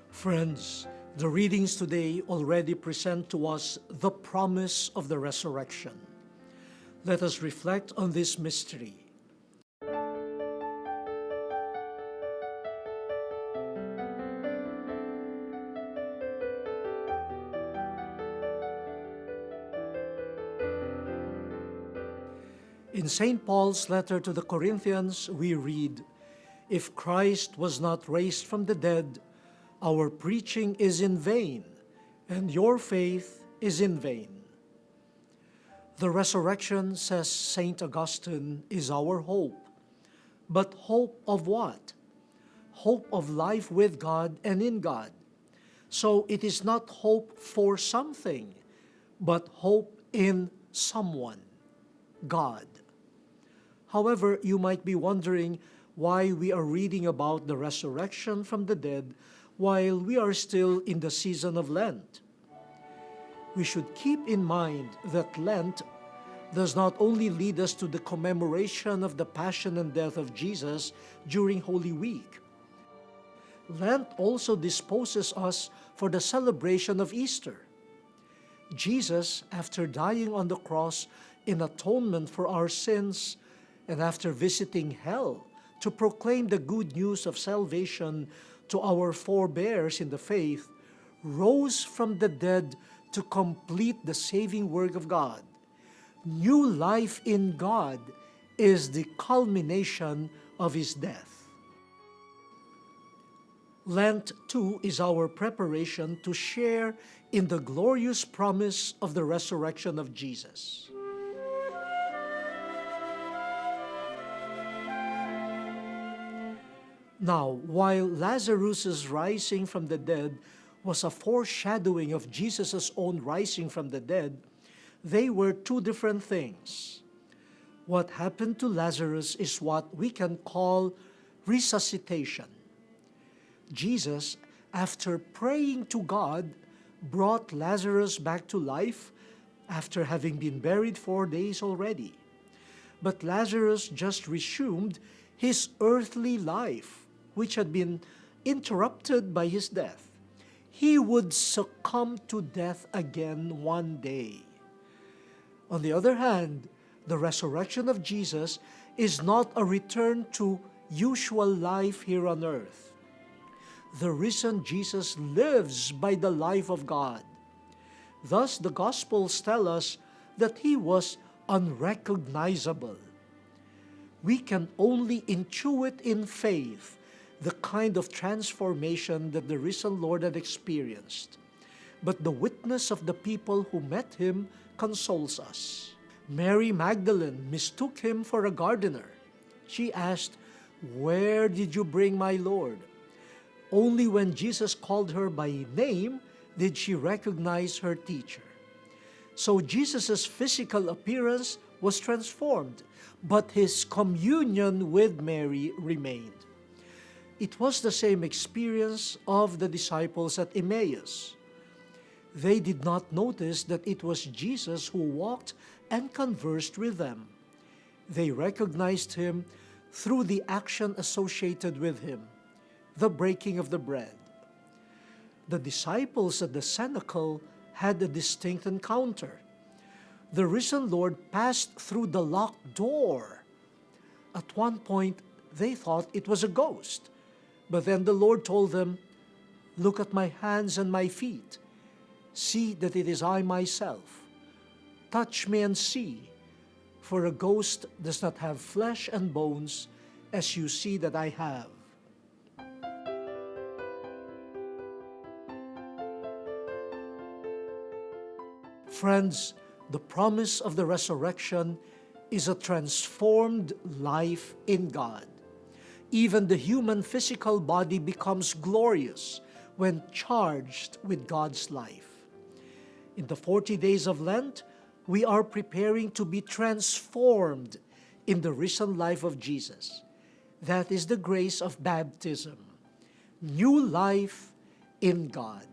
Friends, the readings today already present to us the promise of the resurrection. Let us reflect on this mystery. In St. Paul's letter to the Corinthians, we read, "If Christ was not raised from the dead, our preaching is in vain, and your faith is in vain." The resurrection, says St. Augustine, is our hope. But hope of what? Hope of life with God and in God. So it is not hope for something, but hope in someone, God. However, you might be wondering why we are reading about the resurrection from the dead while we are still in the season of Lent. We should keep in mind that Lent does not only lead us to the commemoration of the passion and death of Jesus during Holy Week. Lent also disposes us for the celebration of Easter. Jesus, after dying on the cross in atonement for our sins, and after visiting hell to proclaim the good news of salvation to our forebears in the faith, rose from the dead to complete the saving work of God. New life in God is the culmination of his death. Lent, too, is our preparation to share in the glorious promise of the resurrection of Jesus. Now, while Lazarus' rising from the dead was a foreshadowing of Jesus' own rising from the dead, they were two different things. What happened to Lazarus is what we can call resuscitation. Jesus, after praying to God, brought Lazarus back to life after having been buried 4 days already. But Lazarus just resumed his earthly life, which had been interrupted by his death. He would succumb to death again one day. On the other hand, the resurrection of Jesus is not a return to usual life here on earth. The risen Jesus lives by the life of God. Thus, the Gospels tell us that he was unrecognizable. We can only intuit in faith the kind of transformation that the risen Lord had experienced. But the witness of the people who met him consoles us. Mary Magdalene mistook him for a gardener. She asked, "Where did you bring my Lord?" Only when Jesus called her by name did she recognize her teacher. So Jesus' physical appearance was transformed, but his communion with Mary remained. It was the same experience of the disciples at Emmaus. They did not notice that it was Jesus who walked and conversed with them. They recognized him through the action associated with him, the breaking of the bread. The disciples at the cenacle had a distinct encounter. The risen Lord passed through the locked door. At one point, they thought it was a ghost. But then the Lord told them, "Look at my hands and my feet. See that it is I myself. Touch me and see, for a ghost does not have flesh and bones, as you see that I have." Friends, the promise of the resurrection is a transformed life in God. Even the human physical body becomes glorious when charged with God's life. In the 40 days of Lent, we are preparing to be transformed in the risen life of Jesus. That is the grace of baptism. New life in God.